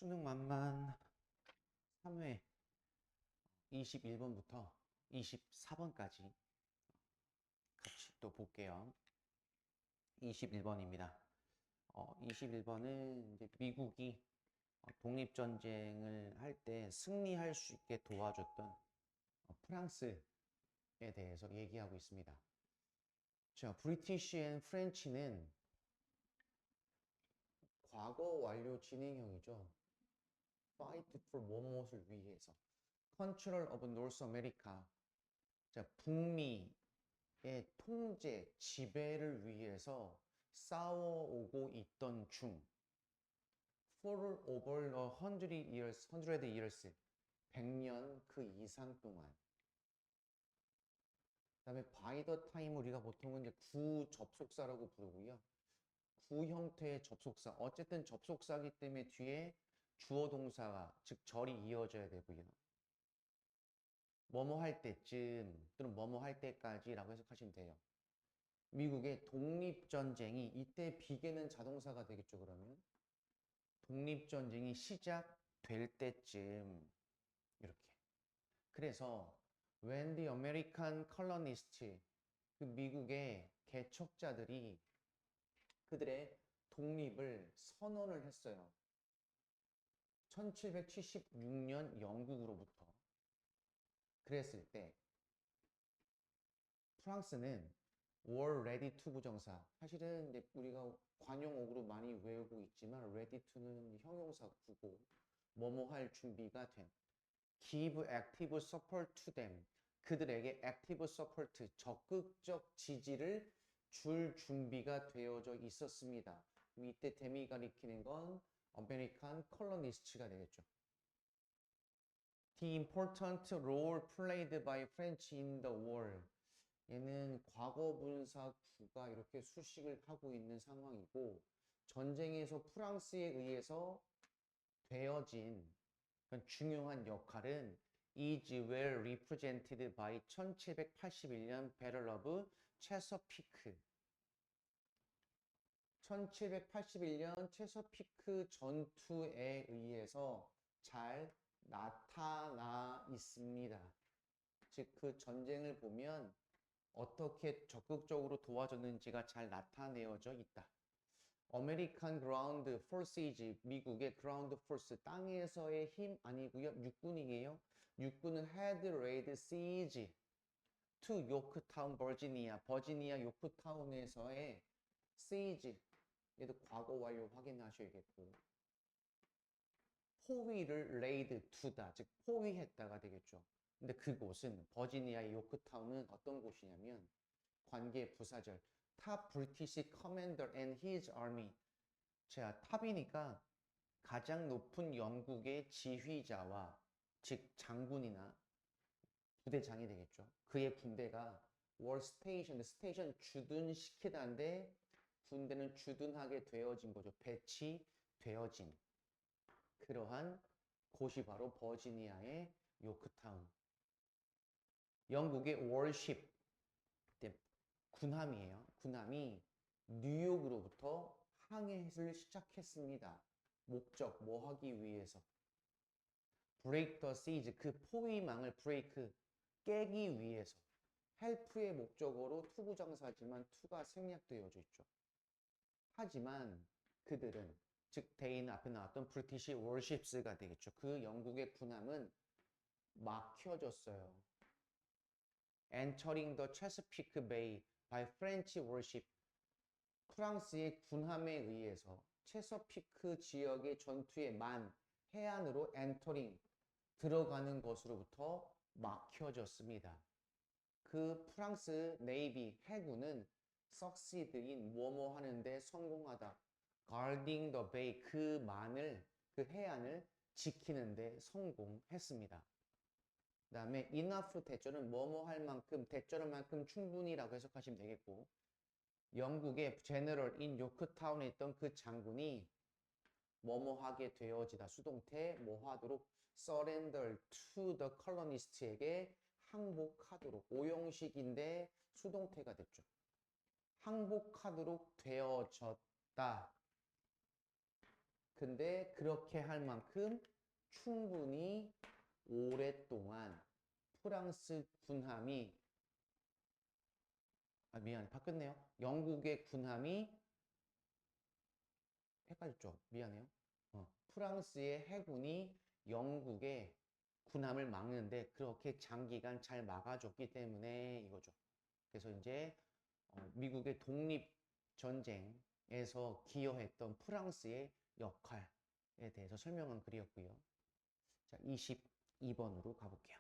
수능 만만 3회 21번부터 24번까지 같이 또 볼게요. 21번입니다. 21번은 이제 미국이 독립전쟁을 할 때 승리할 수 있게 도와줬던 프랑스에 대해서 얘기하고 있습니다. 자, British and French는 과거 완료 진행형이죠. Fight for 무엇을 위해서. Control of North America. 자, 북미의 통제, 지배를 위해서 싸워오고 있던 중. For over 100 years, 100년 그 이상 동안. 그 다음에 by the time 우리가 보통은 이제 구접속사라고 부르고요. 구 형태의 접속사. 어쨌든 접속사기 때문에 뒤에 주어 동사가 즉 절이 이어져야 되고요. 뭐뭐 할 때쯤 또는 뭐뭐 할 때까지라고 해석하시면 돼요. 미국의 독립전쟁이 이때 비계는 자동사가 되겠죠. 그러면 독립전쟁이 시작될 때쯤 이렇게. 그래서 when the American colonists 그 미국의 개척자들이 그들의 독립을 선언을 했어요. 1776년 영국으로부터. 그랬을 때 프랑스는 war ready to 부정사. 사실은 이제 우리가 관용어구로 많이 외우고 있지만 ready to는 형용사 구고 뭐뭐 할 준비가 된. give active support to them. 그들에게 active support, 적극적 지지를 줄 준비가 되어져 있었습니다. 이때 댐이 가리키는 건 American colonist가 되겠죠. The important role played by French in the war. 얘는 과거 분사 구가 이렇게 수식을 하고 있는 상황이고 전쟁에서 프랑스에 의해서 되어진 중요한 역할은 is well represented by 1781년 Battle of Chesapeake. 1781년 체서피크 전투에 의해서 잘 나타나 있습니다. 즉 그 전쟁을 보면 어떻게 적극적으로 도와줬는지가 잘 나타내어져 있다. American Ground Forces, 미국의 Ground Force, 땅에서의 힘 아니고요. 육군이에요. 육군은 had laid siege to Yorktown, Virginia. 버지니아 요크타운에서의 siege. 얘도 과거 완료 확인하셔야겠고. 포위를 laid to다. 즉 포위했다가 되겠죠. 근데 그곳은 버지니아의 요크타운은 어떤 곳이냐면 관계 부사절 top British commander and his army. 자, 탑이니까 가장 높은 영국의 지휘자와 즉 장군이나 부대장이 되겠죠. 그의 군대가 war station, 스테이션 주둔시키다인데 군대는 주둔하게 되어진 거죠. 배치되어진 그러한 곳이 바로 버지니아의 요크타운. 영국의 warship, 군함이에요. 군함이 뉴욕으로부터 항해를 시작했습니다. 목적, 뭐 하기 위해서? break the siege, 그 포위망을 break, 깨기 위해서. help의 목적어로 투부정사지만 투가 생략되어져 있죠. 하지만 그들은 즉 대인 앞에 나왔던 브리티시 워십스가 되겠죠. 그 영국의 군함은 막혀졌어요. Entering the Chesapeake Bay by French warship. 프랑스의 군함에 의해서 체서피크 지역의 전투의 만 해안으로 entering 들어가는 것으로부터 막혀졌습니다. 그 프랑스 네이비 해군은 succeed인 뭐뭐 하는데 성공하다. guarding the bay 그 만을 그 해안을 지키는데 성공했습니다. 그 다음에 enough 대절은 뭐뭐 할 만큼 대절할 만큼 충분히라고 해석하시면 되겠고 영국의 제너럴 인 요크타운에 있던 그 장군이 뭐뭐 하게 되어지다 수동태 뭐 하도록 surrender to the colonist에게 항복하도록 오형식인데 수동태가 됐죠. 항복하도록 되어졌다. 근데 그렇게 할 만큼 충분히 오랫동안 프랑스 군함이 미안해 바뀌었네요. 영국의 군함이 헷갈렸죠. 미안해요. 프랑스의 해군이 영국의 군함을 막는데 그렇게 장기간 잘 막아줬기 때문에 이거죠. 그래서 이제 미국의 독립전쟁에서 기여했던 프랑스의 역할에 대해서 설명한 글이었고요. 자, 22번으로 가볼게요.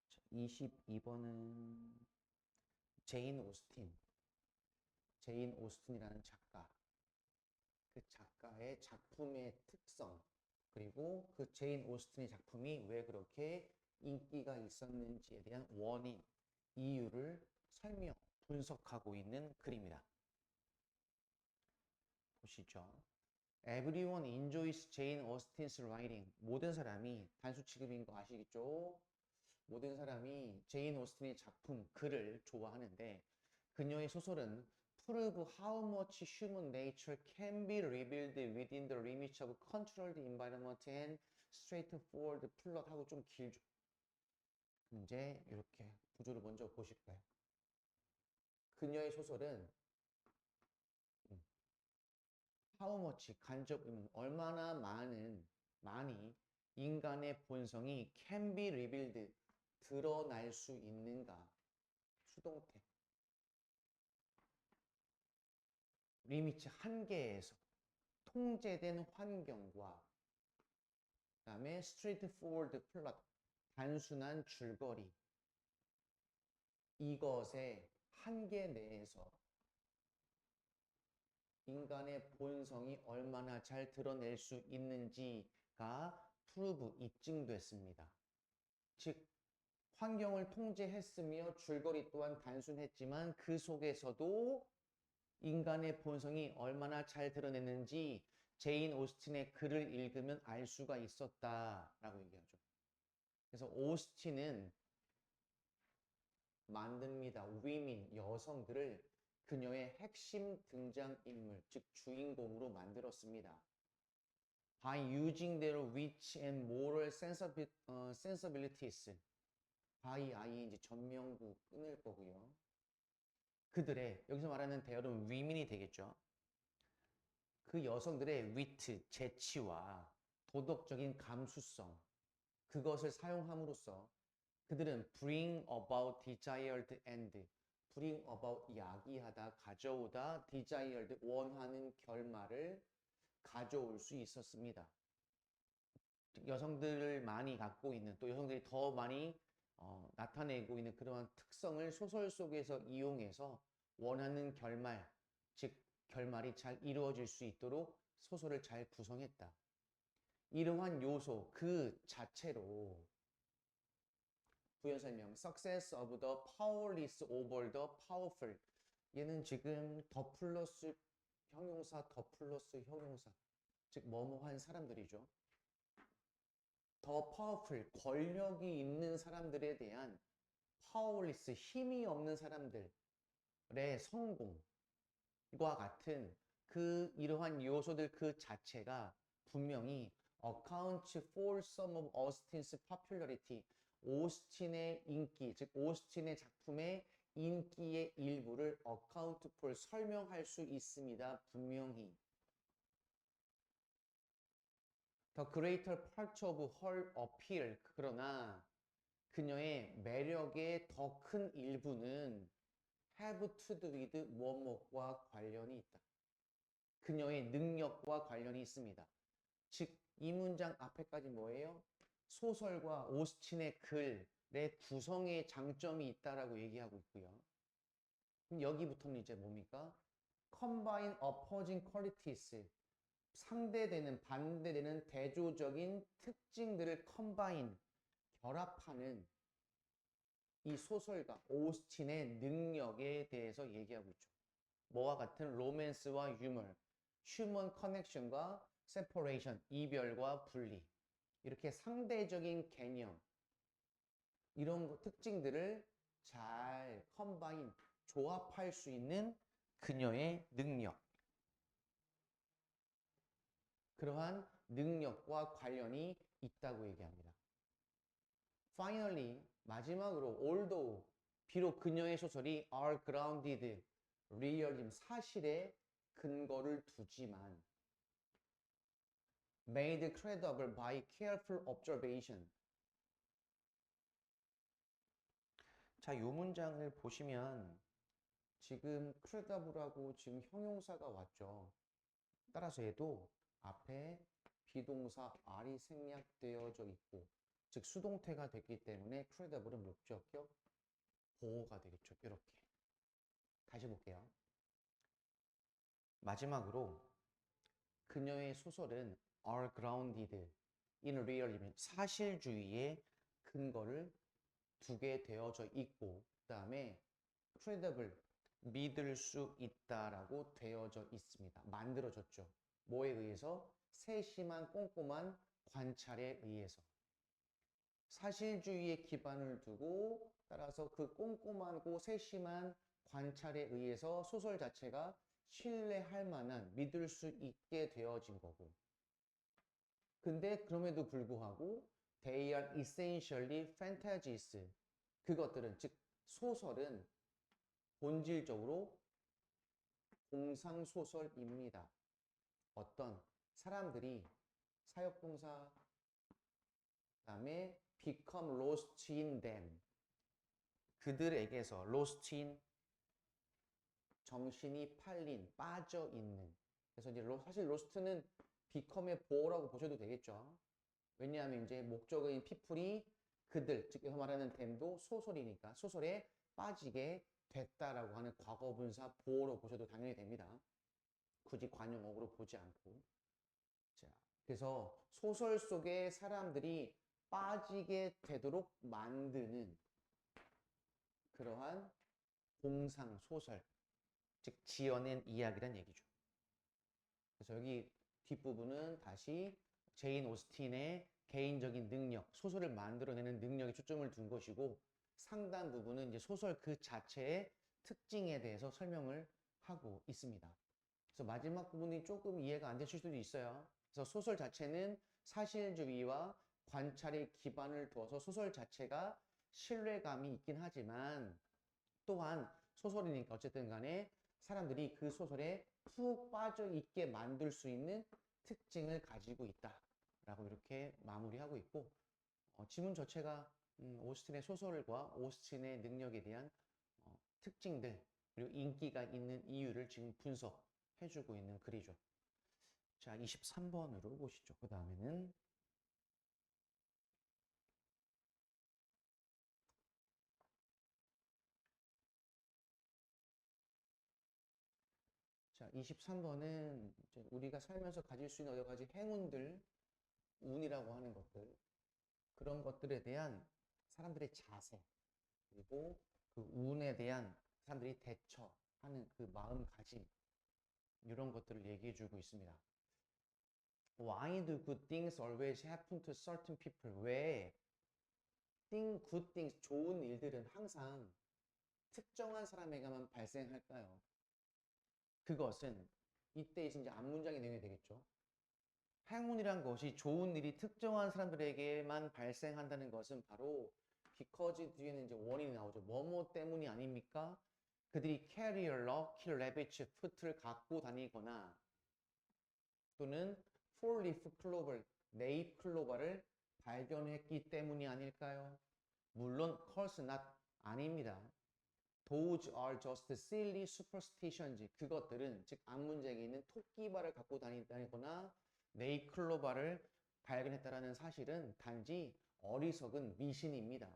자, 22번은 제인 오스틴이라는 작가. 그 작가의 작품의 특성, 그리고 그 제인 오스틴의 작품이 왜 그렇게 인기가 있었는지에 대한 원인, 이유를 분석하고 있는 글입니다. 보시죠. Everyone enjoys Jane Austen's writing. 모든 사람이 단수 취급인 거 아시겠죠? 모든 사람이 제인 오스틴의 작품, 글을 좋아하는데 그녀의 소설은 prove how much human nature can be revealed within the limits of controlled environment and straightforward plot 하고 좀 길죠. 이제 이렇게 구조를 먼저 보실까요? 그녀의 소설은 how much 간접 의문 얼마나 많이 인간의 본성이 can be revealed 드러날 수 있는가 수동태 리미트 한계에서 통제된 환경과 그 다음에 straightforward plot 단순한 줄거리 이것의 한계 내에서 인간의 본성이 얼마나 잘 드러낼 수 있는지가 프루브 입증됐습니다. 즉 환경을 통제했으며 줄거리 또한 단순했지만 그 속에서도 인간의 본성이 얼마나 잘 드러냈는지 제인 오스틴의 글을 읽으면 알 수가 있었다라고 얘기하죠. 그래서 오스틴은 만듭니다. 위민, 여성들을 그녀의 핵심 등장인물, 즉 주인공으로 만들었습니다. By using their wit and moral sensibilities. by 이제 전명구 끊을 거고요. 그들의 여기서 말하는 대열은 위민이 되겠죠. 그 여성들의 위트, 재치와 도덕적인 감수성 그것을 사용함으로써 그들은 bring about desired end, bring about 야기하다, 가져오다, desired 원하는 결말을 가져올 수 있었습니다. 여성들을 많이 갖고 있는 또 여성들이 더 많이 나타내고 있는 그러한 특성을 소설 속에서 이용해서 원하는 결말, 즉 결말이 잘 이루어질 수 있도록 소설을 잘 구성했다. 이러한 요소 그 자체로 부연 설명 Success of the powerless over the powerful 얘는 지금 더 플러스 형용사 더 플러스 형용사 즉 뭐뭐한 사람들이죠. 더 파워풀 권력이 있는 사람들에 대한 파워리스 힘이 없는 사람들의 성공과 같은 그 이러한 요소들 그 자체가 분명히 account for some of Austen's popularity 오스틴의 인기 즉 오스틴의 작품의 인기의 일부를 account for 설명할 수 있습니다. 분명히 The greater part of her appeal 그러나 그녀의 매력의 더 큰 일부는 have to do with 뭐뭐과 관련이 있다. 그녀의 능력과 관련이 있습니다. 즉 이 문장 앞에까지 뭐예요? 소설과 오스틴의 글의 구성의 장점이 있다라고 얘기하고 있고요. 그럼 여기부터는 이제 뭡니까? Combine opposing qualities 상대되는 반대되는 대조적인 특징들을 컴바인 결합하는 이 소설가 오스틴의 능력에 대해서 얘기하고 있죠. 뭐와 같은 로맨스와 유머, 휴먼 커넥션과 세퍼레이션, 이별과 분리 이렇게 상대적인 개념 이런 특징들을 잘 컴바인, 조합할 수 있는 그녀의 능력. 그러한 능력과 관련이 있다고 얘기합니다. Finally, 마지막으로 although, 비록 그녀의 소설이 are grounded, realism, 사실에 근거를 두지만 made credible by careful observation. 자, 이 문장을 보시면 지금 credible하고 지금 형용사가 왔죠. 따라서 얘도 앞에 비동사 R이 생략되어져 있고, 즉 수동태가 됐기 때문에 credible은 목적격 보호가 되겠죠. 이렇게 다시 볼게요. 마지막으로 그녀의 소설은 are grounded in realism, 사실주의에 근거를 두게 되어져 있고, 그 다음에 credible, 믿을 수 있다라고 되어져 있습니다. 만들어졌죠. 뭐에 의해서? 세심한 꼼꼼한 관찰에 의해서. 사실주의에 기반을 두고, 따라서 그 꼼꼼하고 세심한 관찰에 의해서 소설 자체가 신뢰할 만한, 믿을 수 있게 되어진 거고. 근데 그럼에도 불구하고 they are essentially fantasies. 그것들은, 즉 소설은 본질적으로 공상소설입니다. 어떤 사람들이 사역봉사, 그다음에 become lost in them, 그들에게서 lost in, 정신이 팔린, 빠져 있는. 그래서 이제 사실 lost는 become의 보어라고 보셔도 되겠죠. 왜냐하면 이제 목적어인 people이 그들, 즉 여기서 말하는 them도 소설이니까 소설에 빠지게 됐다라고 하는 과거분사 보어로 보셔도 당연히 됩니다. 굳이 관용어로 보지 않고. 자, 그래서 소설 속에 사람들이 빠지게 되도록 만드는 그러한 공상 소설, 즉 지어낸 이야기란 얘기죠. 그래서 여기 뒷부분은 다시 제인 오스틴의 개인적인 능력, 소설을 만들어내는 능력에 초점을 둔 것이고, 상단 부분은 이제 소설 그 자체의 특징에 대해서 설명을 하고 있습니다. 그래서 마지막 부분이 조금 이해가 안 되실 수도 있어요. 그래서 소설 자체는 사실주의와 관찰에 기반을 두어서 소설 자체가 신뢰감이 있긴 하지만, 또한 소설이니까 어쨌든 간에 사람들이 그 소설에 푹 빠져 있게 만들 수 있는 특징을 가지고 있다라고 이렇게 마무리하고 있고, 지문 자체가 오스틴의 소설과 오스틴의 능력에 대한 특징들, 그리고 인기가 있는 이유를 지금 분석해주고 있는 글이죠. 자, 23번으로 보시죠. 그 다음에는 자, 23번은 이제 우리가 살면서 가질 수 있는 여러 가지 행운들, 운이라고 하는 것들, 그런 것들에 대한 사람들의 자세, 그리고 그 운에 대한 사람들이 대처하는 그 마음가짐, 이런 것들을 얘기해 주고 있습니다. Why do good things always happen to certain people? 왜 good things, 좋은 일들은 항상 특정한 사람에게만 발생할까요? 그것은 이때 이제 앞문장의 내용이 되겠죠. 행운이란 것이, 좋은 일이 특정한 사람들에게만 발생한다는 것은 바로 because 뒤에는 이제 원인이 나오죠. 뭐뭐 때문이 아닙니까? 그들이 carry a lucky rabbit foot를 갖고 다니거나, 또는 four leaf clover, 네잎 클로버를 발견했기 때문이 아닐까요? 물론 course not, 아닙니다. Those are just silly superstitions. 그것들은, 즉 앞문장에 있는 토끼발을 갖고 다니거나 네잎클로바를 발견했다라는 사실은 단지 어리석은 미신입니다.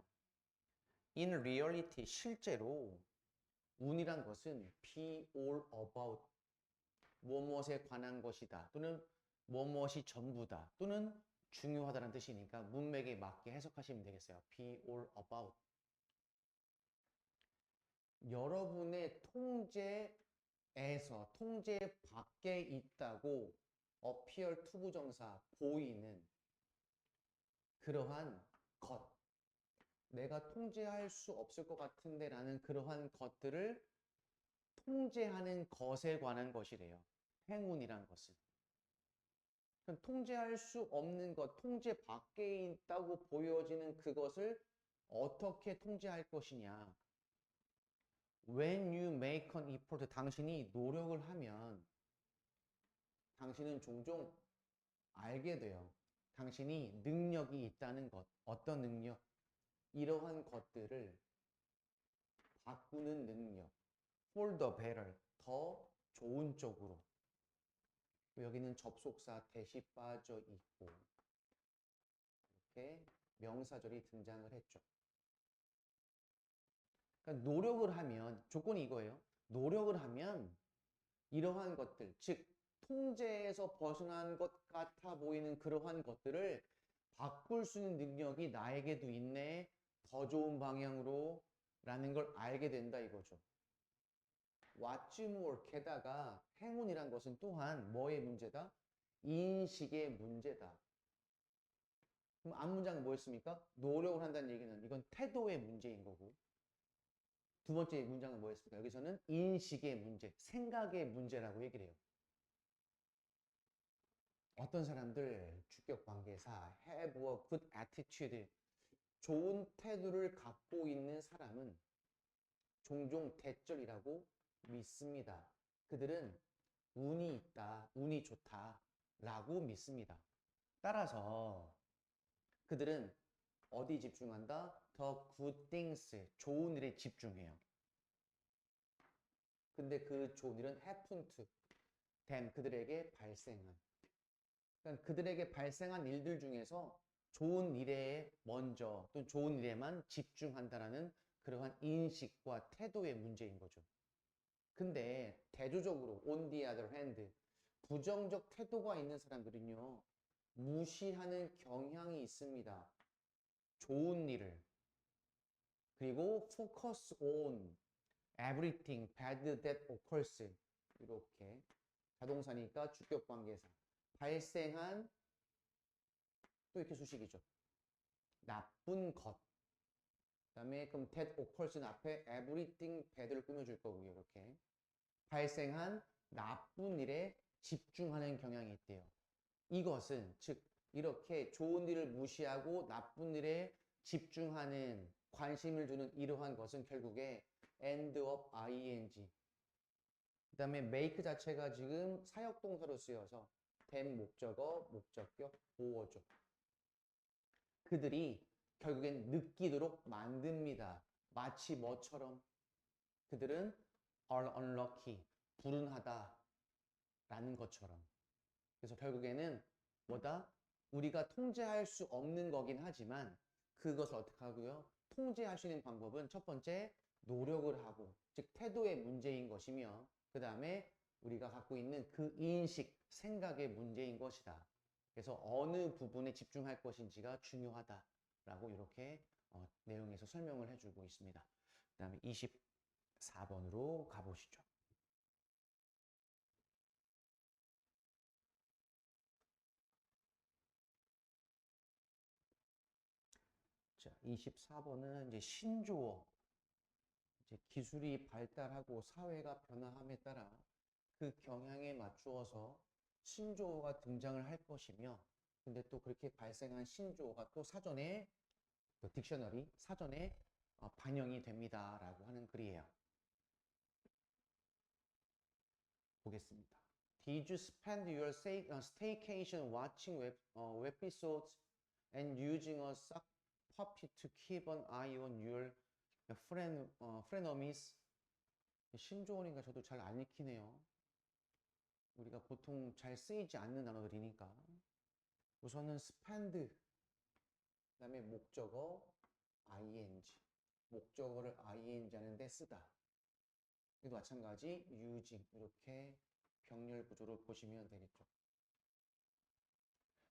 In reality, 실제로 운이란 것은 be all about, 무엇에 관한 것이다, 또는 무엇이 전부다, 또는 중요하다는 뜻이니까 문맥에 맞게 해석하시면 되겠어요. be all about. 여러분의 통제에서, 통제 밖에 있다고 appear to 부정사, 보이는 그러한 것, 내가 통제할 수 없을 것 같은데 라는 그러한 것들을 통제하는 것에 관한 것이래요. 행운이란 것은. 그럼 통제할 수 없는 것, 통제 밖에 있다고 보여지는 그것을 어떻게 통제할 것이냐. When you make an effort, 당신이 노력을 하면 당신은 종종 알게 돼요. 당신이 능력이 있다는 것, 어떤 능력, 이러한 것들을 바꾸는 능력, for the better, 더 좋은 쪽으로. 여기는 접속사 대시 빠져 있고 이렇게 명사절이 등장을 했죠. 그러니까 노력을 하면, 조건이 이거예요. 노력을 하면 이러한 것들, 즉 통제에서 벗어난 것 같아 보이는 그러한 것들을 바꿀 수 있는 능력이 나에게도 있네, 더 좋은 방향으로 라는 걸 알게 된다 이거죠. What's more, 게다가 행운이란 것은 또한 뭐의 문제다? 인식의 문제다. 그럼 앞문장은 뭐였습니까? 노력을 한다는 얘기는 이건 태도의 문제인 거고, 두 번째 문장은 뭐였습니까? 여기서는 인식의 문제, 생각의 문제라고 얘기를 해요. 어떤 사람들 주격 관계사 have a good attitude, 좋은 태도를 갖고 있는 사람은 종종 대절이라고 믿습니다. 그들은 운이 있다, 운이 좋다 라고 믿습니다. 따라서 그들은 어디 집중한다? The good things, 좋은 일에 집중해요. 근데 그 좋은 일은 happen to them, 그들에게 발생한. 그러니까 그들에게 발생한 일들 중에서 좋은 일에 먼저 또는 좋은 일에만 집중한다라는 그러한 인식과 태도의 문제인 거죠. 근데 대조적으로 on the other hand, 부정적 태도가 있는 사람들은요, 무시하는 경향이 있습니다. 좋은 일을. 그리고 focus on everything bad that occurs. 이렇게 자동사니까 주격 관계사. 발생한, 또 이렇게 수식이죠. 나쁜 것. 그다음에 그럼 that occurs는 앞에 everything bad를 꾸며줄 거고요. 이렇게 발생한 나쁜 일에 집중하는 경향이 있대요. 이것은 즉 이렇게 좋은 일을 무시하고 나쁜 일에 집중하는, 관심을 두는 이러한 것은 결국에 end of ing. 그 다음에 make 자체가 지금 사역동사로 쓰여서 된 목적어, 목적격, 보어죠. 그들이 결국엔 느끼도록 만듭니다. 마치 뭐처럼? 그들은 are unlucky, 불운하다 라는 것처럼. 그래서 결국에는 뭐다? 우리가 통제할 수 없는 거긴 하지만 그것을 어떻게 하고요? 통제할 수 있는 방법은 첫 번째, 노력을 하고, 즉 태도의 문제인 것이며, 그 다음에 우리가 갖고 있는 그 인식, 생각의 문제인 것이다. 그래서 어느 부분에 집중할 것인지가 중요하다라고 이렇게 내용에서 설명을 해주고 있습니다. 그 다음에 24번으로 가보시죠. 자, 24번은 이제 신조어. 이제 기술이 발달하고 사회가 변화함에 따라 그 경향에 맞추어서 신조어가 등장을 할 것이며, 근데 또 그렇게 발생한 신조어가 또 사전에, 또 딕셔너리, 사전에 반영이 됩니다 라고 하는 글이에요. 보겠습니다. Did you spend your staycation watching episodes and using a sock puppy to keep an eye on your frenemies? 신조어인가 저도 잘 안 읽히네요. 우리가 보통 잘 쓰이지 않는 단어들이니까. 우선은 spend, 그 다음에 목적어 ing, 목적어를 ing 하는데 쓰다. 이도 마찬가지 using, 이렇게 병렬 구조를 보시면 되겠죠.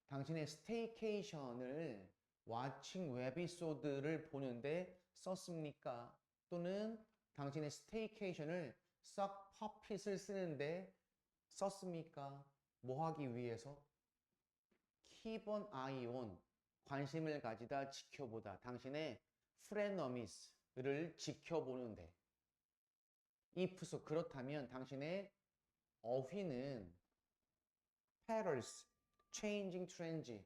당신의 스테이케이션을 watching 웨비소드를 보는데 썼습니까? 또는 당신의 스테이케이션을 썩 퍼핏을 쓰는데 썼습니까? 뭐 하기 위해서? keep an eye on, 관심을 가지다, 지켜보다. 당신의 frenemies,를 지켜보는데 ifso 그렇다면 당신의 어휘는 patterns, changing trends,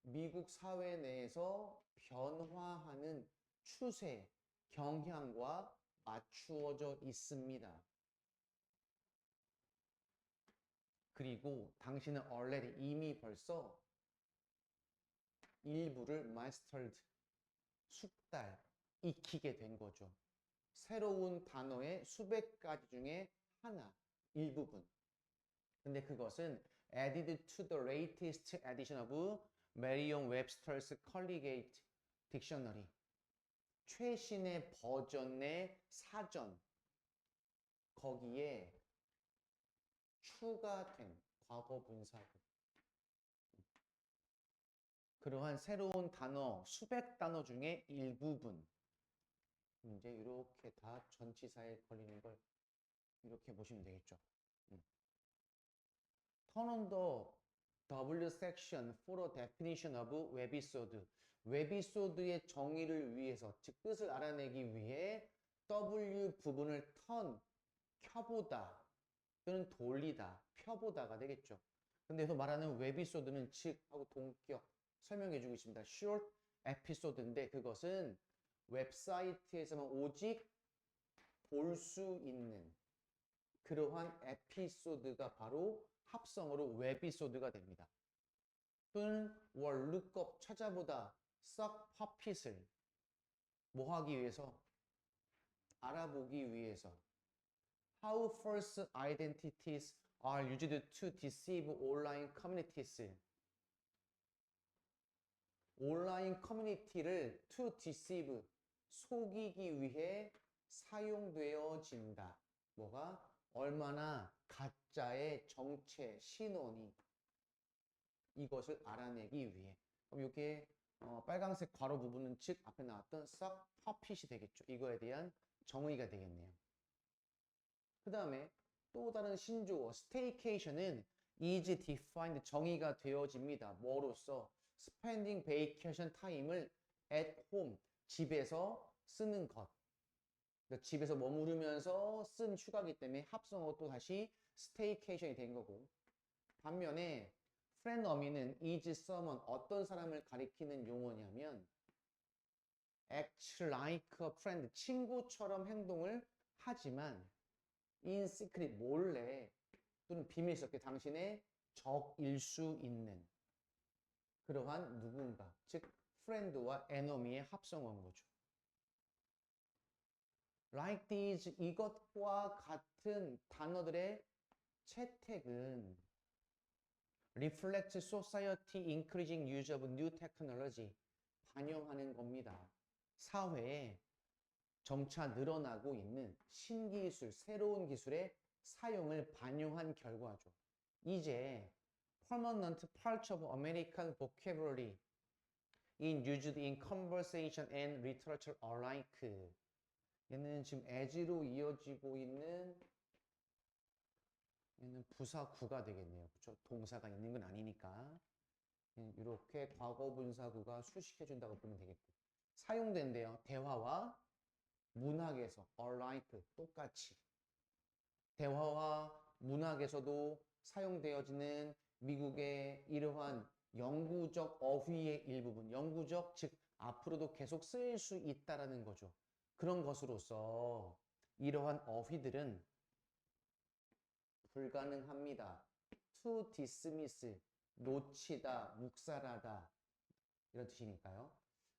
미국 사회 내에서 변화하는 추세, 경향과 맞추어져 있습니다. 그리고 당신은 already 이미 벌써 일부를 mastered, 숙달, 익히게 된 거죠. 새로운 단어의 수백 가지 중에 하나, 일부분. 근데 그것은 added to the latest edition of Merriam-Webster's Collegiate Dictionary. 최신의 버전의 사전. 거기에 추가된 과거 분사구. 그러한 새로운 단어, 수백 단어 중에 일부분. 이제 이렇게 다 전치사에 걸리는 걸 이렇게 보시면 되겠죠. Turn on the W section for a definition of webisode. 웹이소드의 정의를 위해서, 즉 뜻을 알아내기 위해 W 부분을 켜보다 또는 돌리다, 펴보다가 되겠죠. 근데 여기서 말하는 웹이소드는 즉 하고 동격 설명해 주고 있습니다. short episode인데 그것은 웹사이트에서만 오직 볼 수 있는 그러한 에피소드가 바로 합성어로 웹이소드가 됩니다. 또는 lookup 찾아보다, suck puppet을 뭐 하기 위해서? 알아보기 위해서. How false identities are used to deceive online communities. 온라인 커뮤니티를 to deceive, 속이기 위해 사용되어진다. 뭐가? 얼마나 가짜의 정체, 신원이 이것을 알아내기 위해. 그럼 이게 빨간색 괄호 부분은 즉 앞에 나왔던 suck puppet이 되겠죠. 이거에 대한 정의가 되겠네요. 그 다음에 또 다른 신조어 staycation은 is defined, 정의가 되어집니다. 뭐로써? spending vacation time을 at home, 집에서 쓰는 것. 그러니까 집에서 머무르면서 쓴 휴가기 때문에 합성어 또 다시 staycation이 된 거고. 반면에 frenemies is someone, 어떤 사람을 가리키는 용어냐면 act like a friend, 친구처럼 행동을 하지만 in secret, 몰래 또는 비밀스럽게 당신의 적일 수 있는 그러한 누군가, 즉 friend와 enemy의 합성어인 거죠. like these, 이것과 같은 단어들의 채택은 reflect society increasing use of new technology, 반영하는 겁니다. 사회에 점차 늘어나고 있는 신기술, 새로운 기술의 사용을 반영한 결과죠. 이제 permanent part of American vocabulary in used in conversation and literature alike. 얘는 지금 as로 이어지고 있는 얘는 부사구가 되겠네요. 그렇죠? 동사가 있는 건 아니니까. 이렇게 과거 분사구가 수식해 준다고 보면 되겠고. 사용된대요. 대화와 문학에서 alike, 똑같이. 대화와 문학에서도 사용되어지는 미국의 이러한 영구적 어휘의 일부분, 영구적, 즉 앞으로도 계속 쓰일 수 있다라는 거죠. 그런 것으로서 이러한 어휘들은 불가능합니다. to dismiss, 놓치다, 묵살하다 이런 뜻이니까요.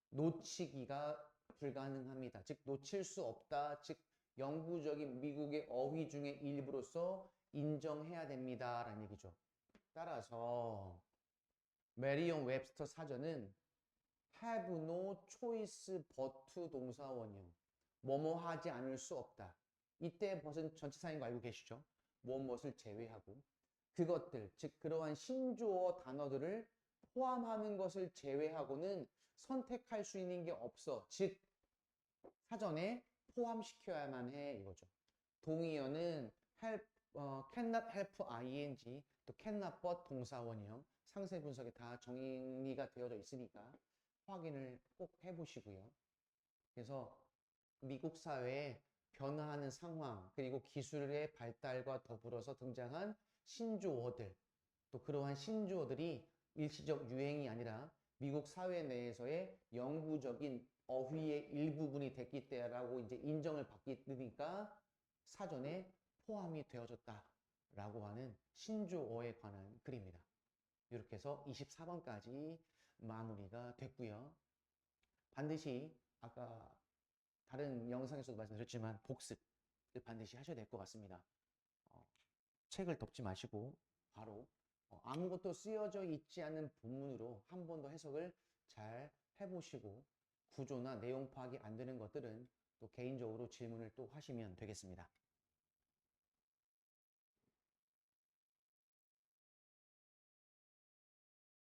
놓치기가 불가능합니다. 즉 놓칠 수 없다. 즉 영구적인 미국의 어휘 중의 일부로서 인정해야 됩니다. 라는 얘기죠. 따라서 메리엄 웹스터 사전은 have no choice but to 동사원형, 뭐뭐 하지 않을 수 없다. 이때 벗은 전치사인 거 알고 계시죠? 무엇을 제외하고 그것들, 즉 그러한 신조어 단어들을 포함하는 것을 제외하고는 선택할 수 있는 게 없어. 즉 사전에 포함시켜야만 해 이거죠. 동의어는 help, cannot help ing, 또 cannot but 동사원형, 상세 분석에 다 정의가 되어져 있으니까 확인을 꼭 해보시고요. 그래서 미국 사회에 변화하는 상황, 그리고 기술의 발달과 더불어서 등장한 신조어들, 또 그러한 신조어들이 일시적 유행이 아니라 미국 사회 내에서의 영구적인 어휘의 일부분이 됐기 때라고 이제 인정을 받게 되니까 사전에 포함이 되어졌다라고 하는 신조어에 관한 글입니다. 이렇게 해서 24번까지 마무리가 됐고요. 반드시 아까 다른 영상에서도 말씀드렸지만 복습을 반드시 하셔야 될 것 같습니다. 책을 덮지 마시고 바로 아무것도 쓰여져 있지 않은 본문으로 한 번 더 해석을 잘 해보시고 구조나 내용 파악이 안 되는 것들은 또 개인적으로 질문을 또 하시면 되겠습니다.